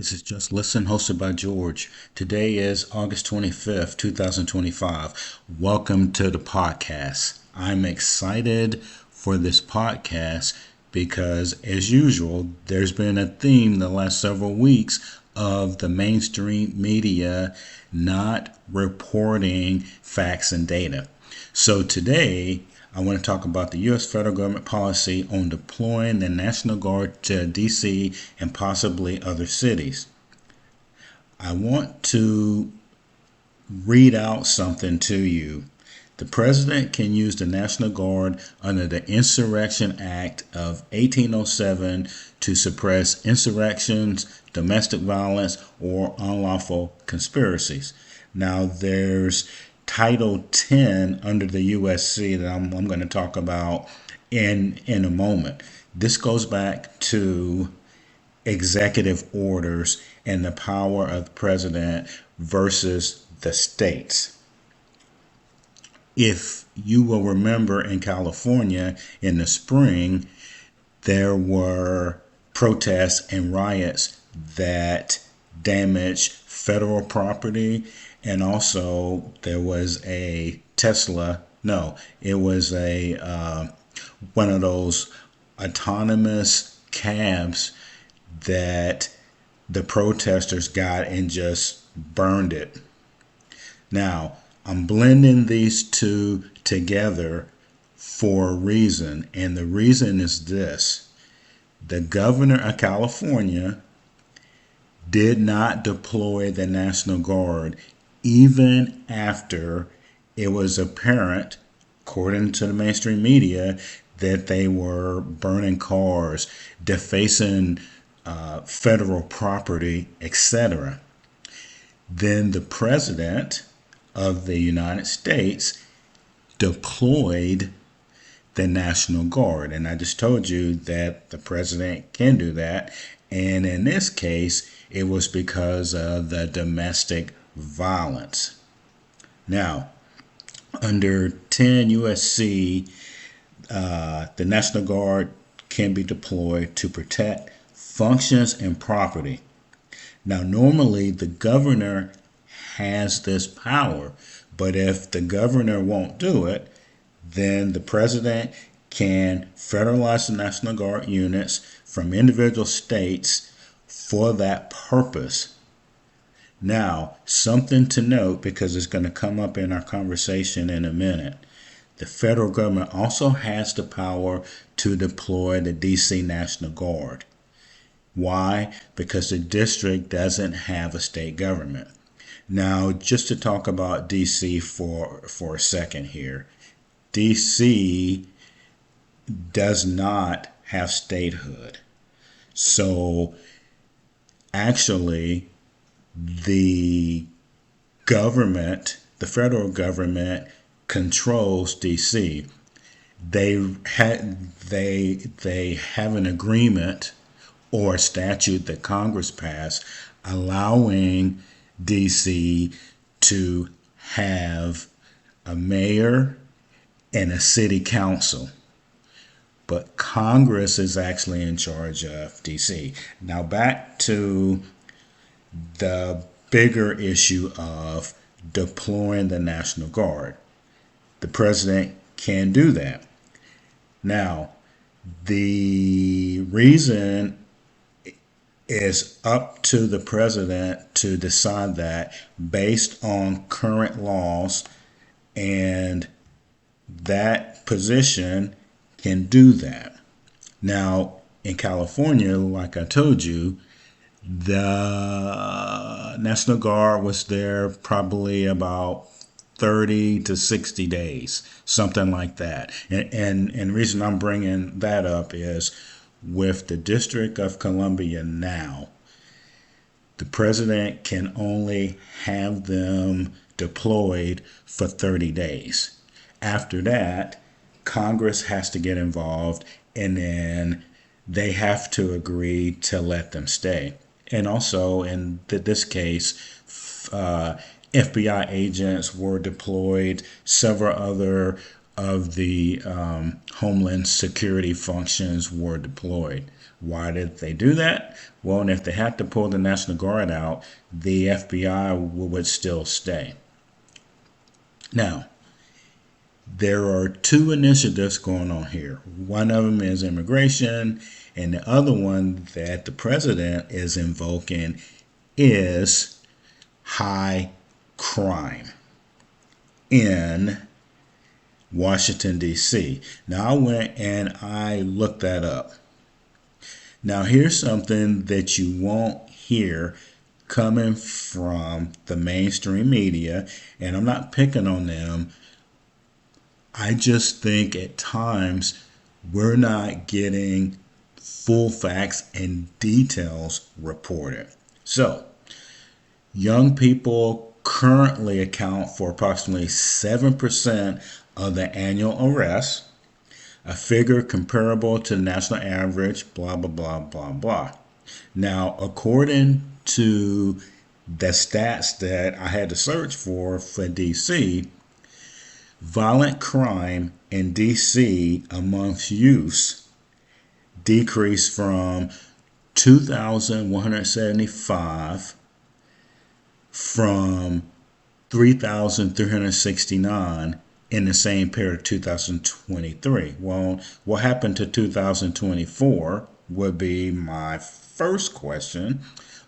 This is Just Listen, hosted by George. Today is August 25th, 2025. Welcome to the podcast. I'm excited for this podcast because, as usual, there's been a theme the last several weeks of the mainstream media not reporting facts and data. So today, I want to talk about the U.S. federal government policy on deploying the National Guard to D.C. and possibly other cities. I want to read out something to you. The president can use the National Guard under the Insurrection Act of 1807 to suppress insurrections, domestic violence, or unlawful conspiracies. Now, there's Title 10 under the USC that I'm going to talk about in a moment. This goes back to executive orders and the power of the president versus the states. If you will remember, in California in the spring, there were protests and riots that damaged federal property, and also there was a Tesla. No, it was a one of those autonomous cabs that the protesters got and just burned it. Now, I'm blending these two together for a reason, and the reason is this. The governor of California did not deploy the National Guard even after it was apparent, according to the mainstream media, that they were burning cars, defacing federal property, etc. Then the president of the United States deployed the National Guard. And I just told you that the president can do that. And in this case, it was because of the domestic violence. Now, under 10 USC, the National Guard can be deployed to protect functions and property. Now, normally the governor has this power, but if the governor won't do it, then the president can federalize the National Guard units from individual states for that purpose. Now, something to note, because it's going to come up in our conversation in a minute. The federal government also has the power to deploy the DC National Guard. Why? Because the district doesn't have a state government. Now, just to talk about DC for a second here. DC does not have statehood. So, actually, the government, the federal government, controls DC. They have an agreement or a statute that Congress passed allowing DC to have a mayor and a city council. But Congress is actually in charge of DC. Now back to the bigger issue of deploying the National Guard. The president can do that. Now, the reason is up to the president to decide that based on current laws, and that position can do that. Now, in California, like I told you, the National Guard was there probably about 30 to 60 days, something like that. And the reason I'm bringing that up is with the District of Columbia now, the president can only have them deployed for 30 days. After that, Congress has to get involved, and then they have to agree to let them stay. And also, in this case, FBI agents were deployed. Several other of the Homeland Security functions were deployed. Why did they do that? Well, and if they had to pull the National Guard out, the FBI would still stay. Now, there are two initiatives going on here. One of them is immigration, and the other one that the president is invoking is high crime in Washington, D.C. Now, I went and I looked that up. Now, here's something that you won't hear coming from the mainstream media, and I'm not picking on them. I just think at times we're not getting full facts and details reported. So, young people currently account for approximately 7% of the annual arrests, a figure comparable to the national average, blah, blah, blah, blah, blah. Now, according to the stats that I had to search for DC, violent crime in DC amongst youth decreased from 2,175 from 3,369 in the same period of 2023. Well, what happened to 2024 would be my first question.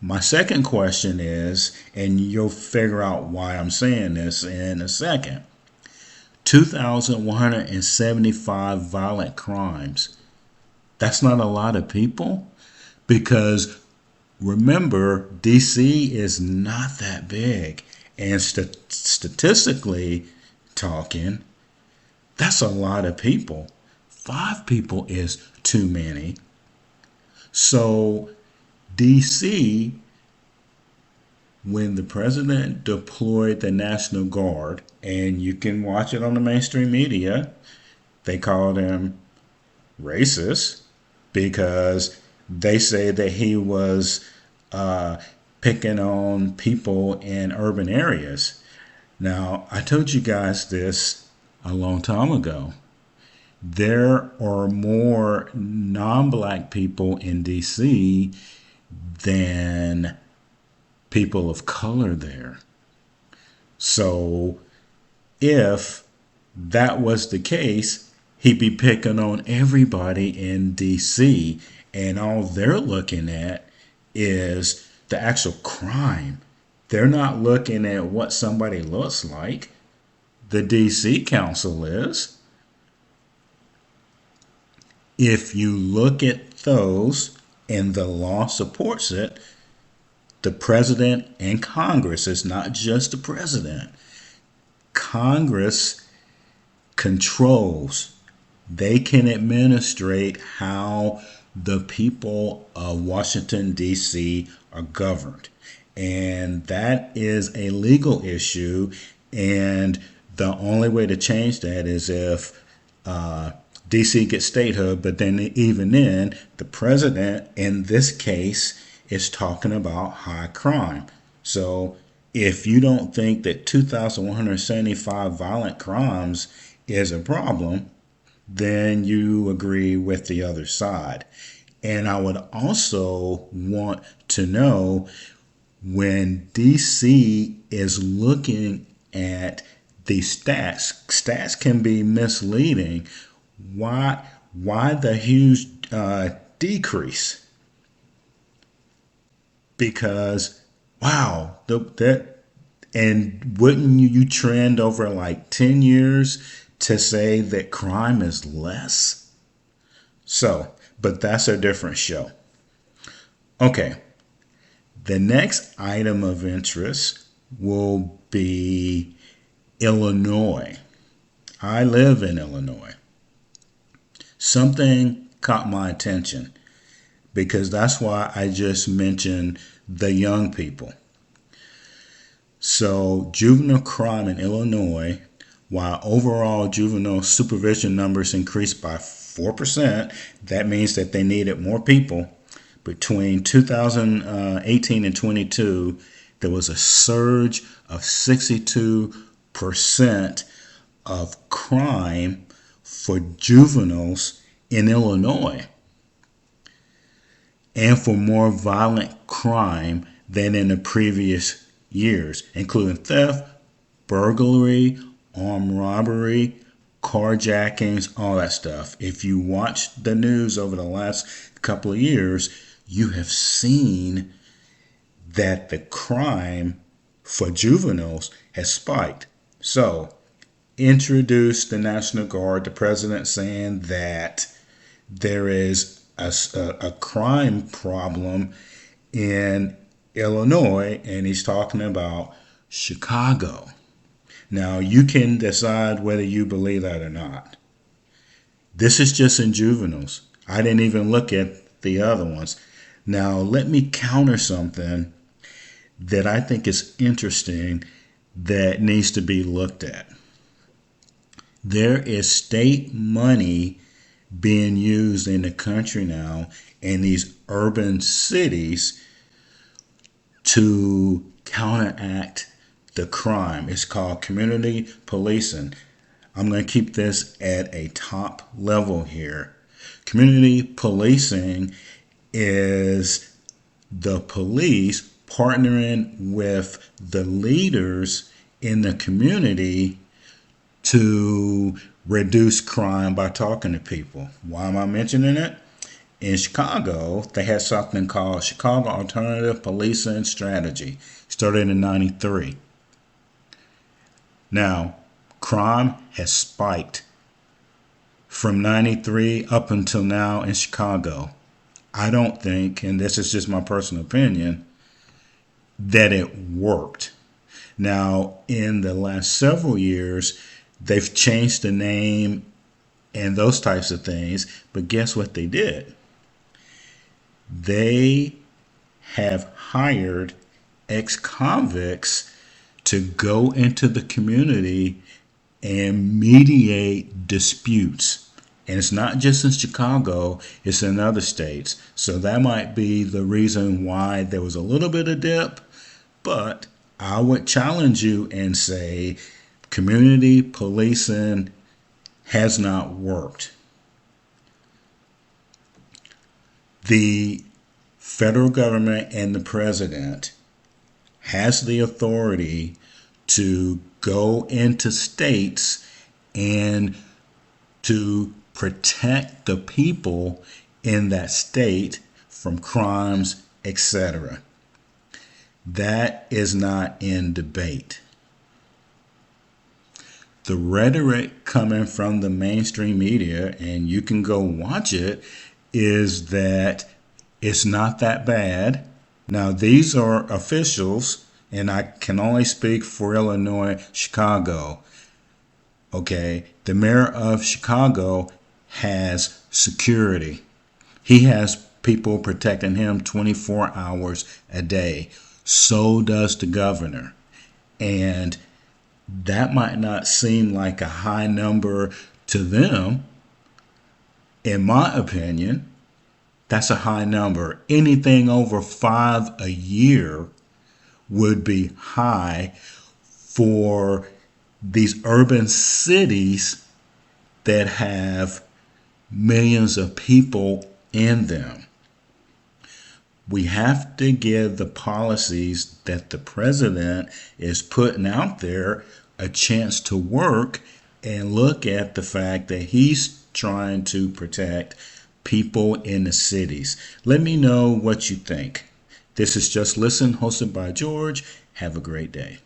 My second question is, and you'll figure out why I'm saying this in a second, 2,175 violent crimes. That's not a lot of people, because remember, DC is not that big, and statistically talking, that's a lot of people. 5 people is too many. So DC, when the president deployed the National Guard, and you can watch it on the mainstream media, they called him racist because they say that he was picking on people in urban areas. Now, I told you guys this a long time ago. There are more non-black people in DC than people of color there. So if that was the case, he'd be picking on everybody in DC, and all they're looking at is the actual crime. They're not looking at what somebody looks like. The DC Council is. If you look at those, and the law supports it, the president and Congress, it's not just the president. Congress controls. They can administrate how the people of Washington, D.C. are governed. And that is a legal issue. And the only way to change that is if D.C. gets statehood. But then even then, the president in this case is talking about high crime. So if you don't think that 2,175 violent crimes is a problem, then you agree with the other side. And I would also want to know, when DC is looking at the stats can be misleading. Why the huge decrease? Because wow, and wouldn't you trend over like 10 years to say that crime is less? So, but that's a different show. Okay. The next item of interest will be Illinois. I live in Illinois. Something caught my attention, because that's why I just mentioned the young people. So, juvenile crime in Illinois, while overall juvenile supervision numbers increased by 4%, that means that they needed more people. Between 2018 and 22, there was a surge of 62% of crime for juveniles in Illinois. and for more violent crime than in the previous years, including theft, burglary, armed robbery, carjackings, all that stuff. If you watch the news over the last couple of years, you have seen that the crime for juveniles has spiked. So, introduce the National Guard, the president saying that there is a crime problem in Illinois, and he's talking about Chicago. Now, you can decide whether you believe that or not. This is just in juveniles. I didn't even look at the other ones. Now, let me counter something that I think is interesting that needs to be looked at. There is state money being used in the country now in these urban cities to counteract the crime. It's called community policing. I'm going to keep this at a top level here. Community policing is the police partnering with the leaders in the community to reduce crime by talking to people. Why am I mentioning it? In Chicago, they had something called Chicago Alternative Policing Strategy. Started in '93. Now, crime has spiked from '93 up until now in Chicago. I don't think, and this is just my personal opinion, that it worked. Now, in the last several years, they've changed the name and those types of things, but guess what they did? They have hired ex-convicts to go into the community and mediate disputes. And it's not just in Chicago, it's in other states. So that might be the reason why there was a little bit of dip, but I would challenge you and say community policing has not worked. The federal government and the president has the authority to go into states and to protect the people in that state from crimes, etc. That is not in debate. The rhetoric coming from the mainstream media, and you can go watch it, is that it's not that bad. Now, these are officials, and I can only speak for Illinois, Chicago. Okay, the mayor of Chicago has security. He has people protecting him 24 hours a day. So does the governor. And that might not seem like a high number to them. In my opinion, that's a high number. Anything over 5 a year would be high for these urban cities that have millions of people in them. We have to give the policies that the president is putting out there a chance to work and look at the fact that he's trying to protect people in the cities. Let me know what you think. This is Just Listen, hosted by George. Have a great day.